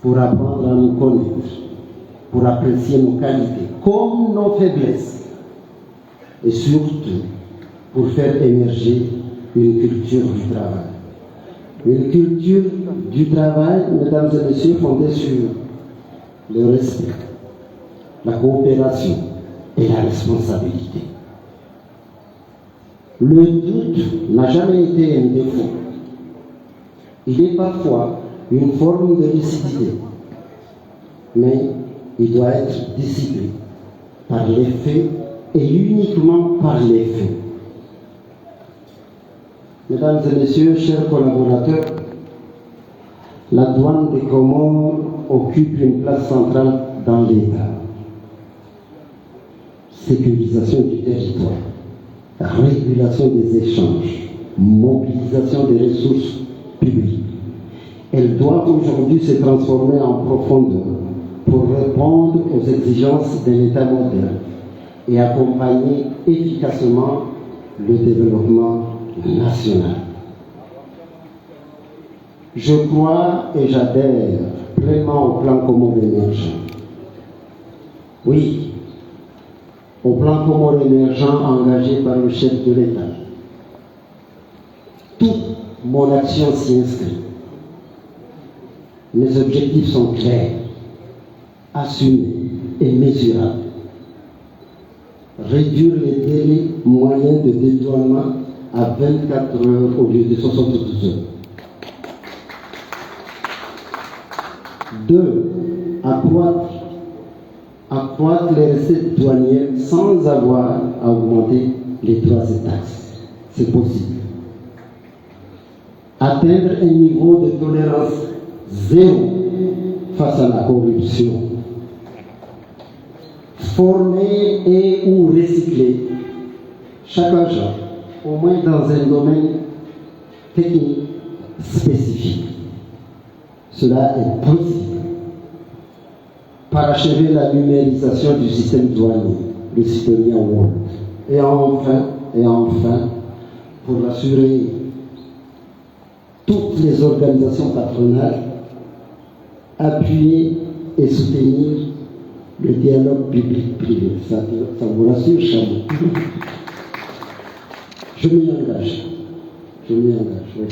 pour apprendre à nous connaître, pour apprécier nos qualités comme nos faiblesses et surtout pour faire émerger une culture du travail. Une culture du travail, mesdames et messieurs, fondée sur le respect, la coopération et la responsabilité. Le doute n'a jamais été un défaut. Il est parfois une forme de lucidité, mais il doit être dissipé par les faits et uniquement par les faits. Mesdames et messieurs, chers collaborateurs, la douane des Comores occupe une place centrale dans l'État. Sécurisation du territoire, régulation des échanges, mobilisation des ressources publiques. Elle doit aujourd'hui se transformer en profondeur pour répondre aux exigences d'un État moderne et accompagner efficacement le développement national. Je crois et j'adhère pleinement au plan Comores émergent. Oui, au plan Comores émergent engagé par le chef de l'État. Toute mon action s'y inscrit. Mes objectifs sont clairs, assumés et mesurables. Réduire les délais moyens de dédouanement à 24 heures au lieu de 72 heures. 2. Accroître les recettes douanières sans avoir à augmenter les droits et taxes. C'est possible. Atteindre un niveau de tolérance zéro face à la corruption. Former et ou recycler chaque agent, au moins dans un domaine technique spécifique. Cela est possible. Parachever la numérisation du système douanier, le citoyen World. Et enfin, pour rassurer toutes les organisations patronales, appuyer et soutenir le dialogue public-privé. Ça vous rassure, Chamou? Je m'y engage, oui.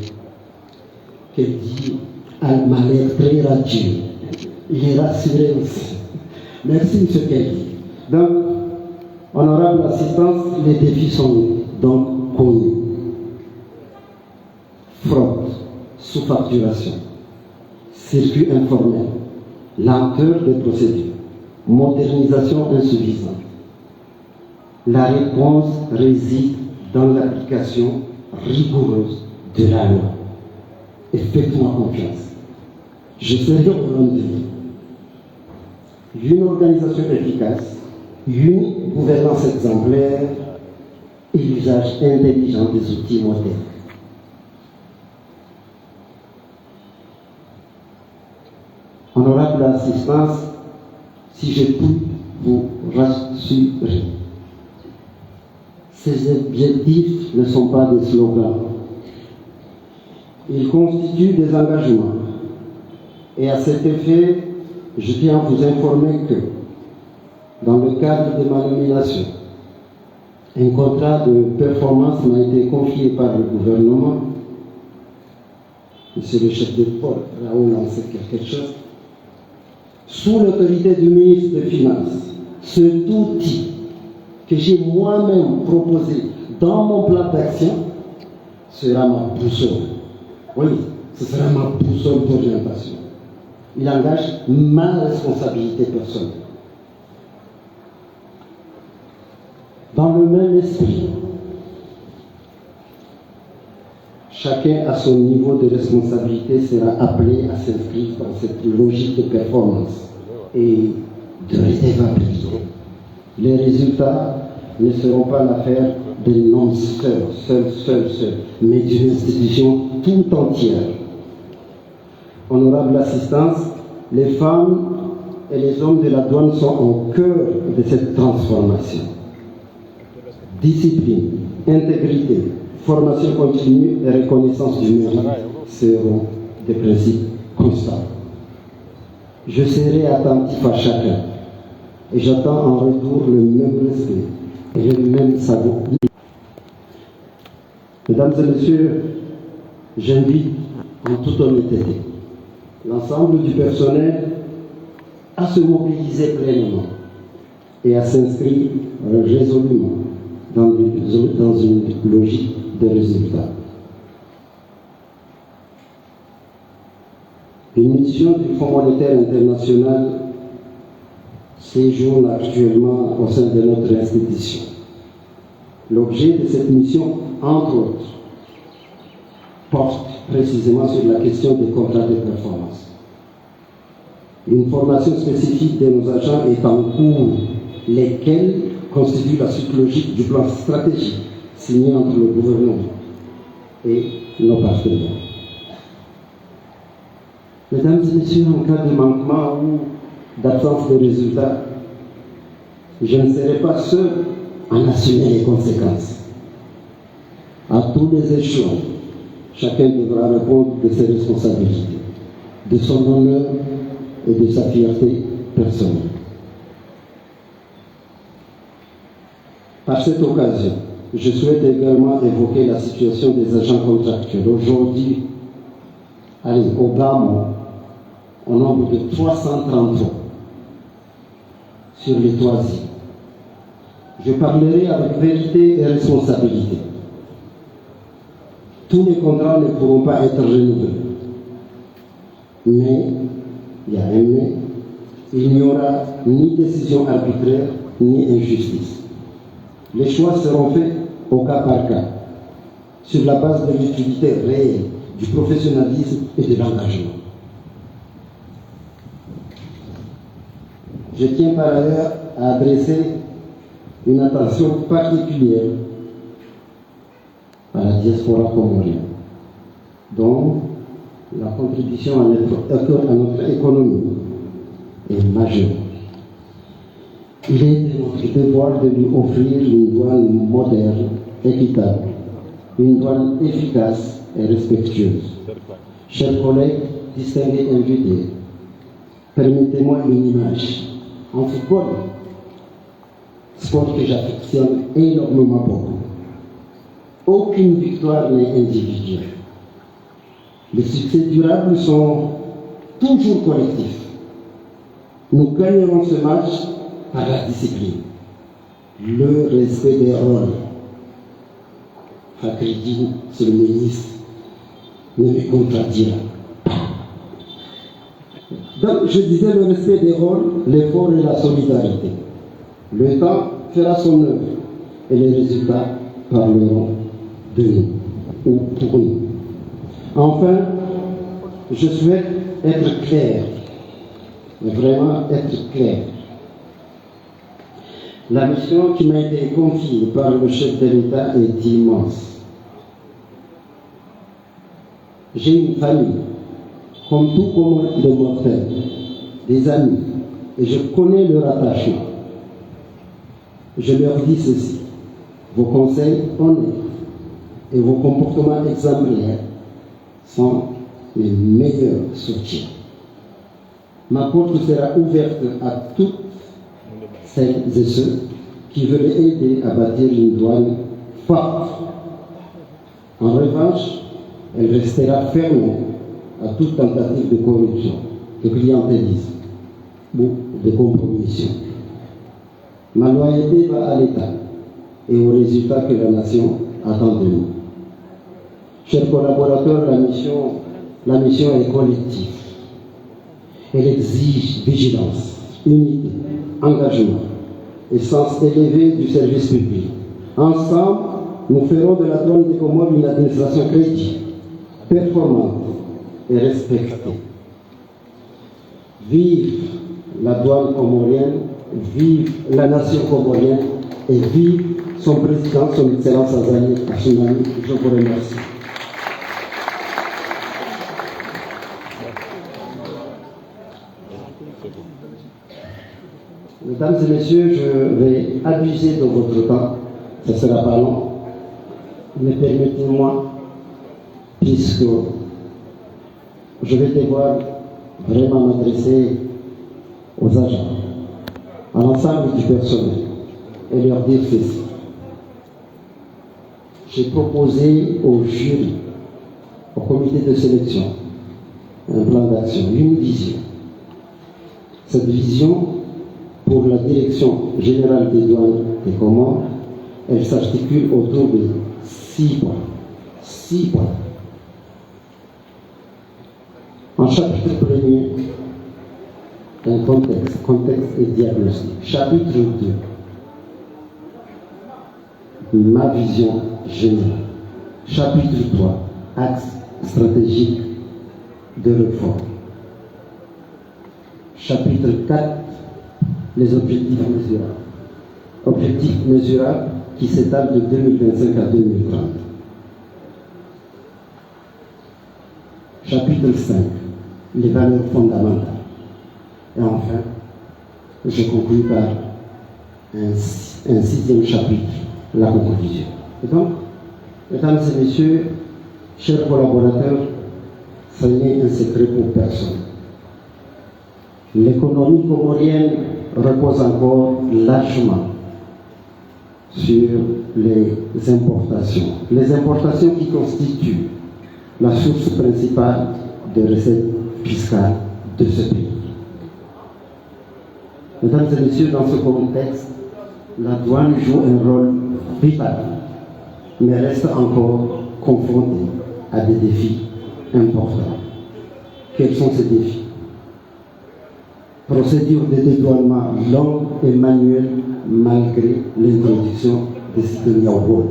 Qu'elle dit, elle m'a l'air très radieux. Il est rassuré aussi. Merci, M. Kelly. Donc, honorable assistance, les défis sont donc connus. Fraude, sous-facturation, circuit informel, lenteur des procédures, modernisation insuffisante. La réponse réside dans l'application rigoureuse de la loi. Et faites-moi confiance. Je serai au rendez-vous. Une organisation efficace, une gouvernance exemplaire et l'usage intelligent des outils modernes. Honorable assistance, si je puis vous rassurer, ces objectifs ne sont pas des slogans. Ils constituent des engagements. Et à cet effet, je tiens à vous informer que, dans le cadre de ma nomination, un contrat de performance m'a été confié par le gouvernement. Monsieur le chef de pôle, Raoul en sait quelque chose. Sous l'autorité du ministre des Finances, cet outil que j'ai moi-même proposé dans mon plan d'action sera ma boussole. Oui, ce sera ma boussole d'orientation. Il engage ma responsabilité personnelle. Dans le même esprit, chacun à son niveau de responsabilité sera appelé à s'inscrire dans cette logique de performance et de redevabilité. Les résultats ne seront pas l'affaire des noms seuls, mais d'une institution tout entière. Honorable assistance, les femmes et les hommes de la douane sont au cœur de cette transformation. Discipline, intégrité, formation continue et reconnaissance du mérite seront des principes constants. Je serai attentif à chacun et j'attends en retour le même respect et le même savoir. Mesdames et messieurs, j'invite en toute honnêteté l'ensemble du personnel à se mobiliser pleinement et à s'inscrire résolument dans une logique de résultats. Une mission du Fonds monétaire international séjourne actuellement au sein de notre institution. L'objet de cette mission, entre autres, porte précisément sur la question des contrats de performance. Une formation spécifique de nos agents est en cours, lesquels constituent la suite logique du plan stratégique signé entre le gouvernement et nos partenaires. Mesdames et messieurs, en cas de manquement ou d'absence de résultats, je ne serai pas seul à en assumer les conséquences. À tous les échelons, chacun devra répondre de ses responsabilités, de son honneur et de sa fierté personnelle. Par cette occasion, je souhaite également évoquer la situation des agents contractuels. Aujourd'hui, au bas mot, au nombre de 333 sur les toisiers. Je parlerai avec vérité et responsabilité. Tous les contrats ne pourront pas être renouvelés. Mais, il y a un mais, il n'y aura ni décision arbitraire, ni injustice. Les choix seront faits au cas par cas, sur la base de l'utilité réelle, du professionnalisme et de l'engagement. Je tiens par ailleurs à adresser une attention particulière à la diaspora comorienne, dont la contribution à notre économie est majeure. Il est de notre devoir de lui offrir une douane moderne, équitable, une douane efficace et respectueuse. Chers collègues, distingués invités, permettez-moi une image. En football, sport que j'affectionne énormément beaucoup, aucune victoire n'est individuelle. Les succès durables sont toujours collectifs. Nous gagnerons ce match par la discipline, le respect des rôles. Fakridi, c'est le ministre, ne me contredira pas. Donc, je disais le respect des rôles, l'effort et la solidarité. Le temps fera son œuvre et les résultats parleront de nous ou pour nous. Enfin, je souhaite être clair, vraiment être clair. La mission qui m'a été confiée par le chef de l'État est immense. J'ai une famille, comme tout commun de mortels, des amis, et je connais leur attachement. Je leur dis ceci, vos conseils honnêtes et vos comportements exemplaires sont les meilleurs soutiens. Ma porte sera ouverte à toutes celles et ceux qui veulent aider à bâtir une douane forte. En revanche, elle restera ferme à toute tentative de corruption, de clientélisme ou de compromission. Ma loyauté va à l'État et aux résultats que la nation attend de nous. Chers collaborateurs, la mission est collective. Elle exige vigilance, unité, engagement et sens élevé du service public. Ensemble, nous ferons de la douane des Comores une administration crédible, performante et respectée. Vive la douane comorienne, vive la nation comorienne et vive son président, son Excellence Azali Assoumani. Je vous remercie. Mesdames et messieurs, je vais abuser de votre temps, ce ne sera pas long, mais permettez-moi, puisque je vais devoir vraiment m'adresser aux agents, à l'ensemble du personnel, et leur dire ceci. J'ai proposé au jury, au comité de sélection, un plan d'action, une vision. Cette vision, pour la direction générale des douanes des Comores, elle s'articule autour de 6 points. 6 points. En chapitre premier, un contexte et diagnostic. Chapitre 2, ma vision générale. Chapitre 3, axe stratégique de réforme. Chapitre 4, les objectifs mesurables. Objectifs mesurables qui s'étalent de 2025 à 2030. Chapitre 5, les valeurs fondamentales. Et enfin, je conclue par un 6e chapitre, la conclusion. Et donc, mesdames et messieurs, chers collaborateurs, ce n'est un secret pour personne. L'économie comorienne repose encore largement sur les importations. Les importations qui constituent la source principale de recettes fiscales de ce pays. Mesdames et messieurs, dans ce contexte, la douane joue un rôle vital, mais reste encore confrontée à des défis importants. Quels sont ces défis? Procédure de dédouanement longue et manuelle malgré l'introduction des systèmes Yaobo.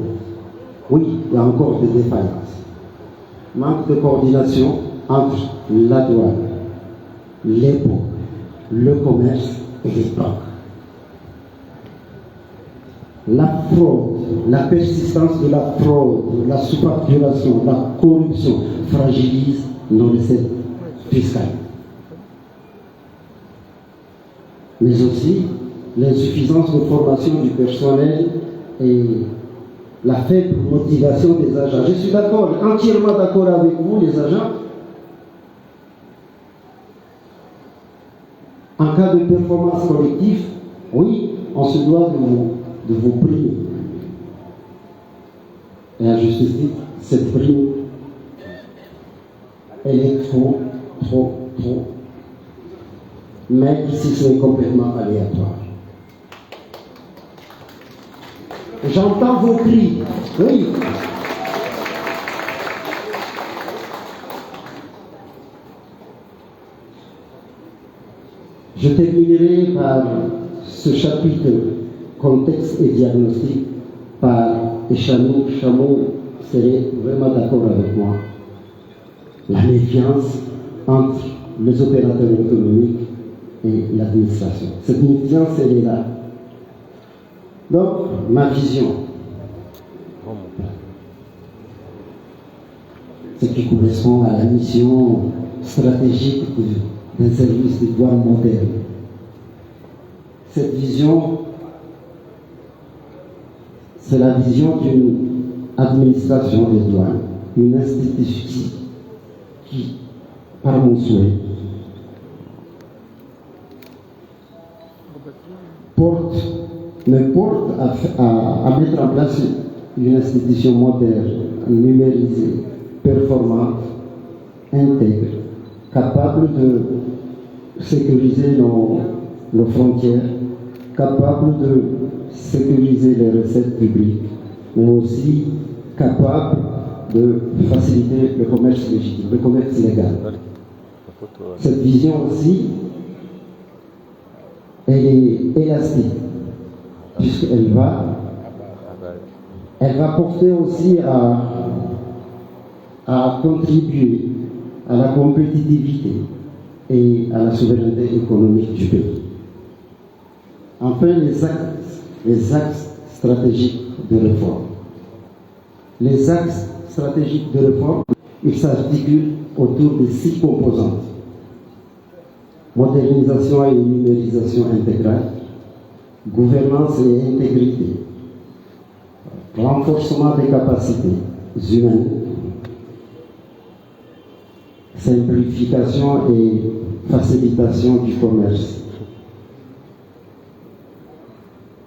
Oui, il y a encore des défaillances. Manque de coordination entre la douane, l'impôt, le commerce et les banques. La fraude, la persistance de la fraude, la sous-facturation, la corruption fragilise nos recettes fiscales. Mais aussi l'insuffisance de formation du personnel et la faible motivation des agents. Je suis d'accord, entièrement d'accord avec vous, les agents. En cas de performance collective, oui, on se doit de vous primer. Et à juste titre, cette prime, elle est trop. Mais ici, c'est complètement aléatoire. J'entends vos cris. Oui. Je terminerai par ce chapitre contexte et diagnostic par Chamou serait vraiment d'accord avec moi. La méfiance entre les opérateurs économiques et l'administration. Cette méfiance, elle est là. Donc, ma vision, ce qui correspond à la mission stratégique d'un service de douane moderne. Cette vision, c'est la vision d'une administration des douanes, une institution qui, par mon souhait, me porte à mettre en place une institution moderne, numérisée, performante, intègre, capable de sécuriser nos frontières, capable de sécuriser les recettes publiques, mais aussi capable de faciliter le commerce légitime, le commerce légal. Cette vision aussi, elle est élastique, puisqu'elle va porter aussi à contribuer à la compétitivité et à la souveraineté économique du pays. Enfin, les axes stratégiques de réforme. Les axes stratégiques de réforme, ils s'articulent autour de 6 composantes. Modernisation et numérisation intégrale, gouvernance et intégrité, renforcement des capacités humaines, simplification et facilitation du commerce,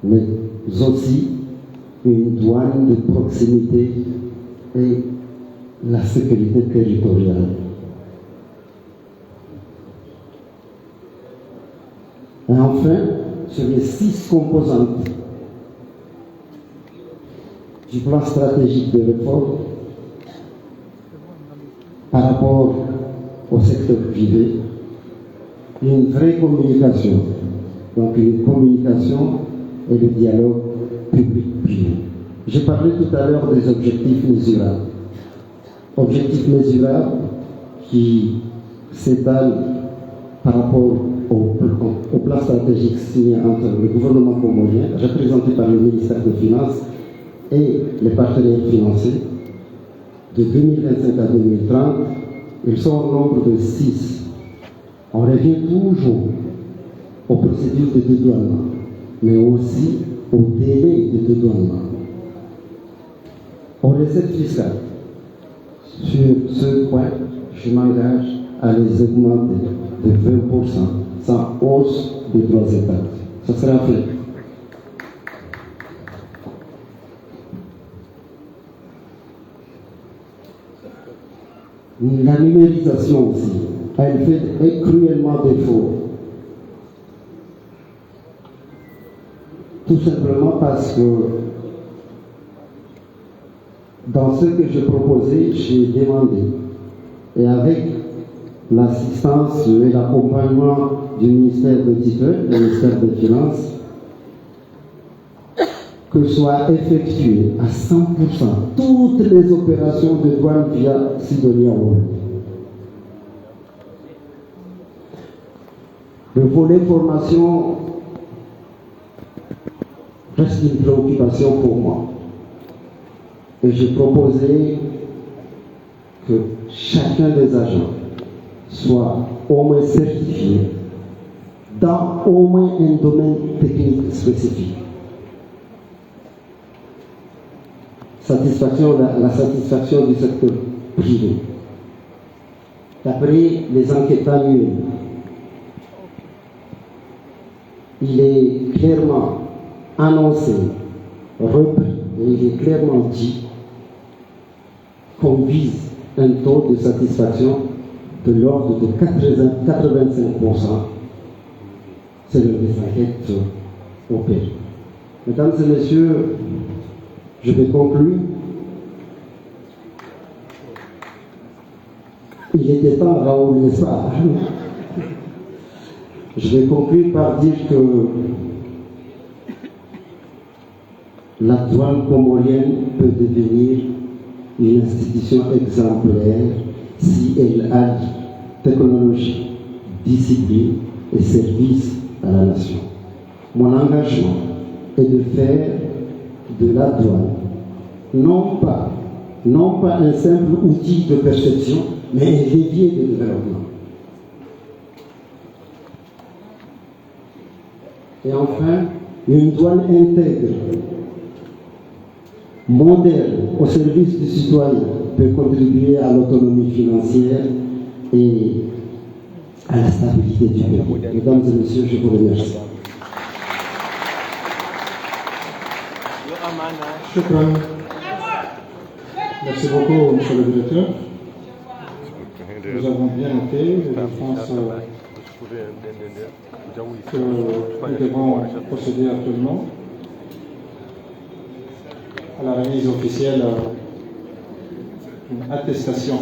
mais aussi une douane de proximité et la sécurité territoriale. Et enfin, sur les 6 composantes du plan stratégique de réforme par rapport au secteur privé, une vraie communication. Donc une communication et le dialogue public-privé. J'ai parlé tout à l'heure des objectifs mesurables. Objectifs mesurables qui s'étalent par rapport au plan stratégique signé entre le gouvernement comorien, représenté par le ministère des Finances, et les partenaires financiers, de 2025 à 2030, ils sont au nombre de 6. On revient toujours aux procédures de dédouanement, mais aussi au délai de dédouanement, aux recettes fiscales. Sur ce point, je m'engage à les augmenter de 20% sans hausse de 3 étapes. Ça sera fait. La numérisation aussi, elle fait cruellement défaut. Tout simplement parce que dans ce que je proposais, j'ai demandé, et avec l'assistance et l'accompagnement du ministère de Tutelle, du ministère des Finances, que soient effectuées à 100% toutes les opérations de douane via Sidonia World. Le volet formation reste une préoccupation pour moi. Et j'ai proposé que chacun des agents soit au moins certifié dans au moins un domaine technique spécifique. La satisfaction du secteur privé. D'après les enquêtes annuelles, il est clairement annoncé, repris, et il est clairement dit qu'on vise un taux de satisfaction de l'ordre de 85%, selon les enquêtes opérées. Mesdames et messieurs, je vais conclure. Il était temps, Raoul, n'est-ce pas? Je vais conclure par dire que la douane comorienne peut devenir une institution exemplaire si elle allie technologie, discipline et service à la nation. Mon engagement est de faire de la douane non pas un simple outil de perception, mais un levier de développement. Et enfin, une douane intègre, moderne, au service du citoyen, peut contribuer à l'autonomie financière et à la stabilité du pays. Mesdames et messieurs, je vous remercie. Shukran. Merci beaucoup, monsieur le directeur. Nous avons bien noté, je pense que nous devons procéder actuellement à la remise officielle d'une attestation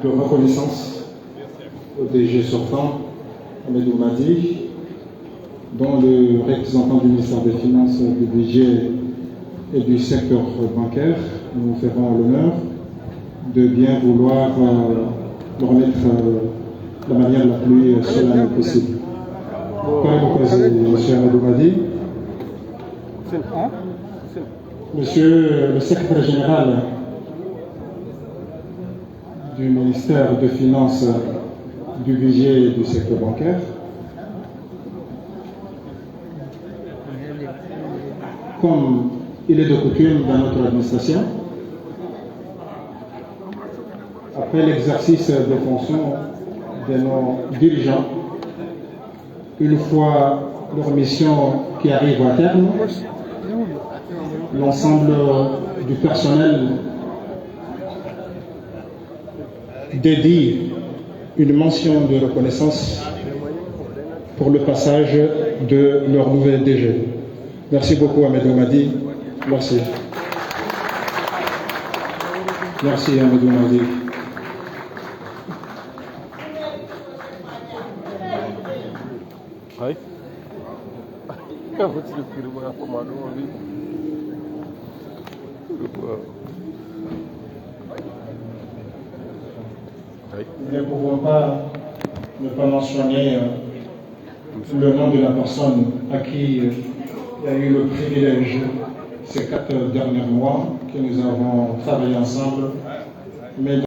de reconnaissance au DG sortant, Ahmedou Madi, dont le représentant du ministère des Finances, du Budget et du secteur bancaire nous ferons l'honneur de bien vouloir le remettre de la manière la plus solennelle possible. Monsieur Ahmedou Madi, Monsieur le secrétaire général du ministère des Finances, du Budget et du secteur bancaire, comme il est de coutume dans notre administration, après l'exercice des fonctions de nos dirigeants, une fois leur mission qui arrive à terme, l'ensemble du personnel dédie une mention de reconnaissance pour le passage de leur nouvelle DG. Merci beaucoup, Ahmedou Madi. Merci. Merci, Ahmedou Madi. Hi. Nous ne pouvons pas ne pas mentionner le nom de la personne à qui il y a eu le privilège ces 4 derniers mois que nous avons travaillé ensemble. Mais